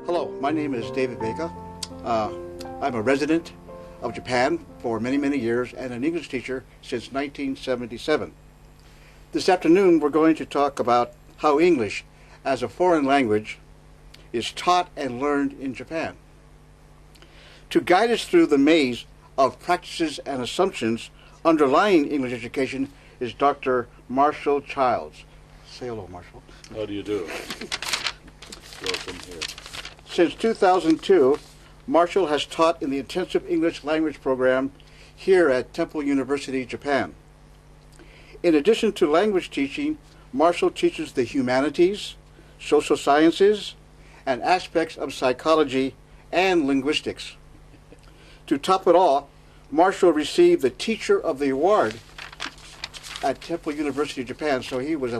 Hello, my name is David Baker. I'm a resident of Japan for many, many years and an English teacher since 1977. This afternoon we're going to talk about how English as a foreign language is taught and learned in Japan. To guide us through the maze of practices and assumptions underlying English education is Dr. Marshall Childs. Say hello, Marshall. How do you do? Welcome here. Since 2002, Marshall has taught in the Intensive English Language Program here at Temple University, Japan. In addition to language teaching, Marshall teaches the humanities, social sciences, and aspects of psychology and linguistics. To top it all, Marshall received the Teacher of the Award at Temple University, Japan, so he was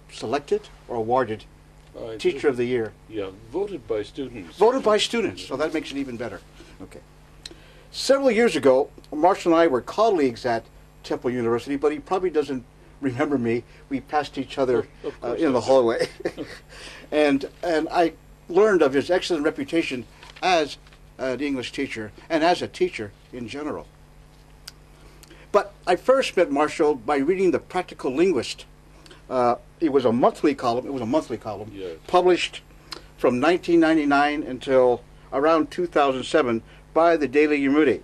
selected or awarded Teacher of the Year. Yeah, voted by students. Voted by students, so that makes it even better. Okay. Several years ago, Marshall and I were colleagues at Temple University, but he probably doesn't remember me. We passed each other in the hallway. and I learned of his excellent reputation as an English teacher and as a teacher in general. But I first met Marshall by reading The Practical Linguist. It was a monthly column. Yes. Published from 1999 until around 2007 by the Daily Yomiuri.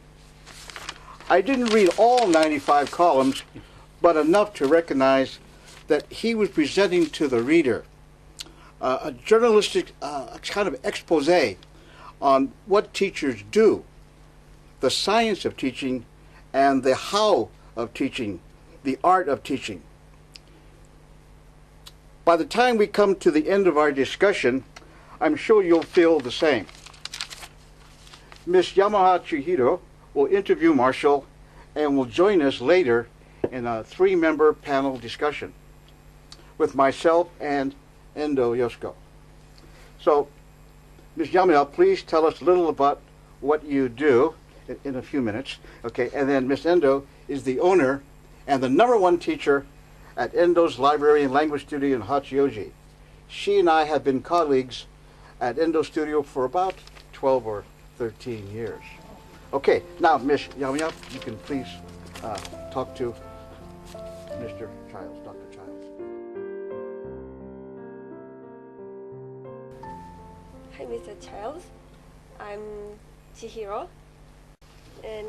I didn't read all 95 columns, but enough to recognize that he was presenting to the reader a journalistic kind of expose on what teachers do, the science of teaching, and the how of teaching, the art of teaching. By the time we come to the end of our discussion, I'm sure you'll feel the same. Ms. Yamaha Chihiro will interview Marshall and will join us later in a 3-member panel discussion with myself and Endo Yoshiko. So, Ms. Yamaha, please tell us a little about what you do in a few minutes. Okay, and then Ms. Endo is the owner and the #1 teacher at Endo's Library and Language Studio in Hachioji. She and I have been colleagues at Endo Studio for about 12 or 13 years. Okay, now Ms. Yamaya, you can please talk to Mr. Childs, Dr. Childs. Hi, Mr. Childs. I'm Chihiro, and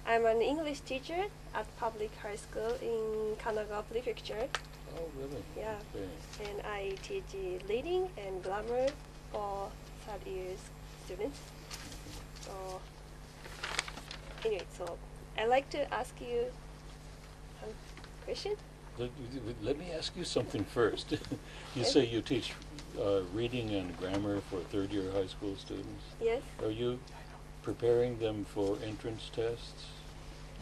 I'm an English teacher at public high school in Kanagawa Prefecture. Oh, really? Yeah. Okay. And I teach reading and grammar for third year students. So, anyway, so I'd like to ask you some question. Let me ask you something first. You say you teach reading and grammar for third-year high school students. Yes. Are you preparing them for entrance tests?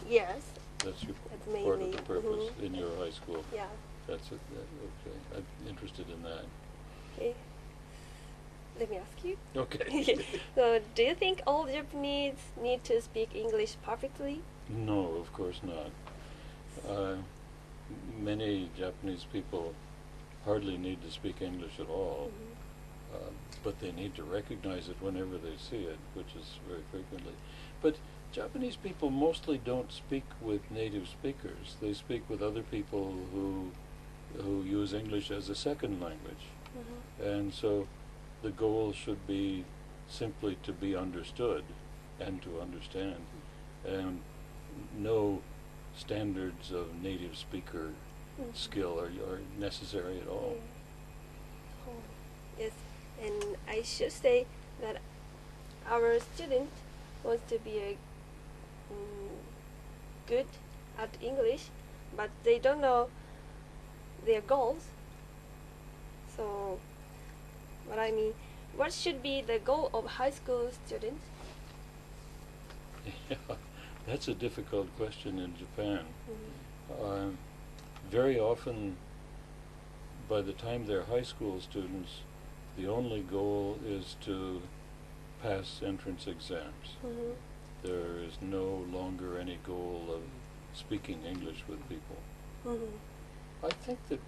Yes. That's your That's part of mainly, the purpose in your high school. Yeah. That's it. Okay. I'm interested in that. Okay. Let me ask you. Okay. So, do you think all Japanese need to speak English perfectly? No, of course not. Many Japanese people hardly need to speak English at all, but they need to recognize it whenever they see it, which is very frequently. But Japanese people mostly don't speak with native speakers. They speak with other people who use English as a second language. And so the goal should be simply to be understood and to understand, and no standards of native speaker skill are necessary at all. Yes, and I should say that our student wants to be a good at English, but they don't know their goals. So, what I mean, what should be the goal of high school students? Yeah, that's a difficult question in Japan. Very often, by the time they're high school students, the only goal is to pass entrance exams. There is no longer any goal of speaking English with people. I think that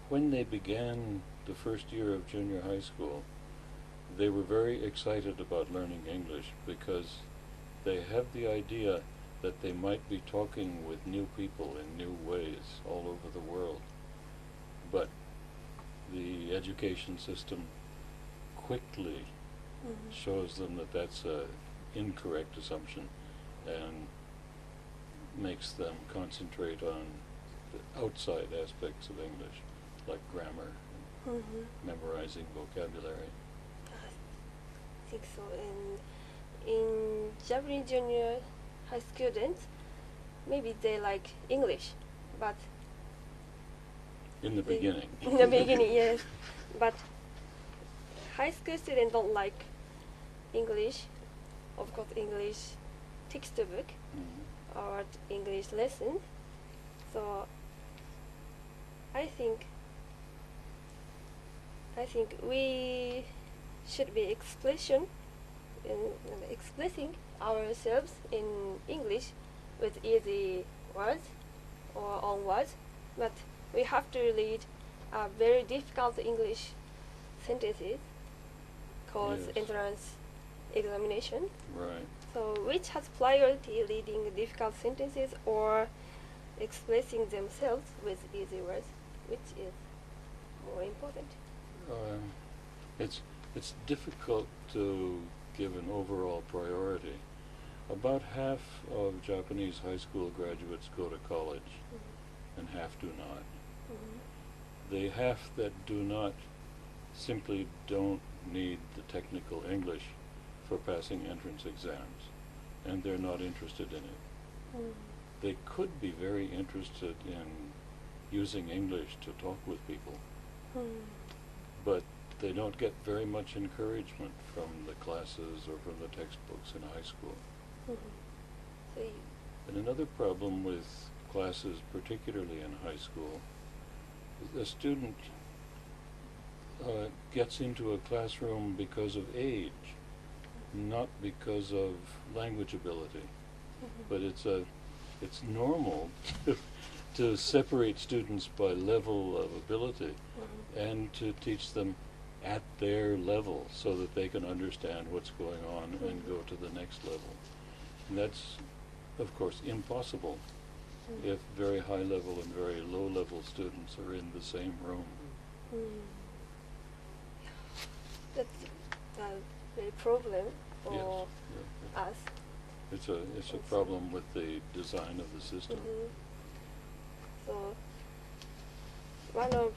when they began the first year of junior high school, they were very excited about learning English because they have the idea that they might be talking with new people in new ways all over the world. But the education system quickly shows them that that's an incorrect assumption and makes them concentrate on the outside aspects of English, like grammar, memorizing vocabulary. I think so. And in Japanese junior high students, maybe they like English, but In the beginning. in the beginning, yes, but high school students don't like English, of course, English textbook or English lesson. So I think we should be expressing ourselves in English with easy words or own words, but we have to read very difficult English sentences called Yes. entrance examination. Right. So which has priority, reading difficult sentences or expressing themselves with easy words, which is more important? It's difficult to give an overall priority. About half of Japanese high school graduates go to college, and half do not. The half that do not simply don't need the technical English for passing entrance exams, and they're not interested in it. They could be very interested in using English to talk with people, but they don't get very much encouragement from the classes or from the textbooks in high school. So And another problem with classes, particularly in high school, is a student gets into a classroom because of age, not because of language ability. But it's normal to separate students by level of ability and to teach them at their level so that they can understand what's going on and go to the next level. And that's, of course, impossible if very high level and very low level students are in the same room. that's a very problem for Yes, yeah. us. It's a problem with the design of the system. So one of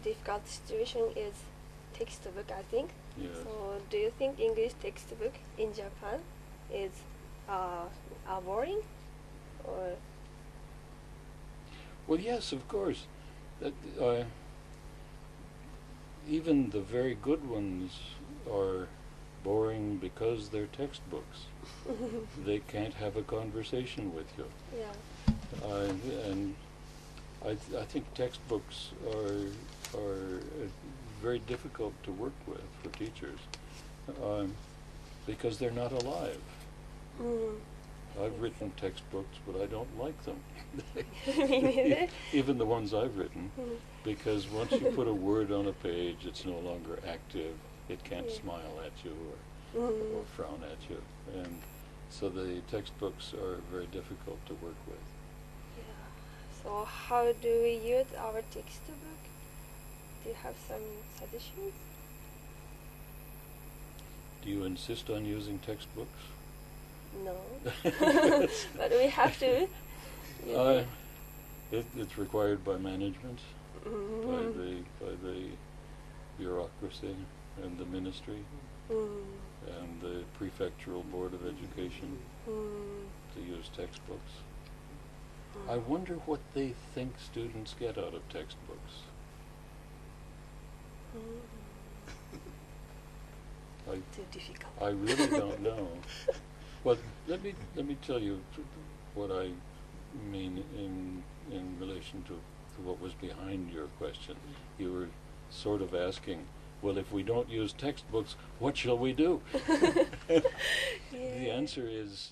difficult situation is textbook, I think. Yes. So do you think English textbook in Japan is are boring, or Well, yes, of course. That, even the very good ones are boring because they're textbooks. They can't have a conversation with you. And I think textbooks are very difficult to work with for teachers because they're not alive. I've written textbooks, but I don't like them. Me neither. Even the ones I've written, because once you put a word on a page, it's no longer active. It can't smile at you or frown at you, and so the textbooks are very difficult to work with. So how do we use our textbook? Do you have some suggestions? Do you insist on using textbooks? No. But we have to. It's required by management, by the bureaucracy and the ministry and the prefectural board of education to use textbooks. I wonder what they think students get out of textbooks. Too difficult. I really don't know. Well, let me tell you what I mean in relation to what was behind your question. You were sort of asking, well, if we don't use textbooks, what shall we do? The answer is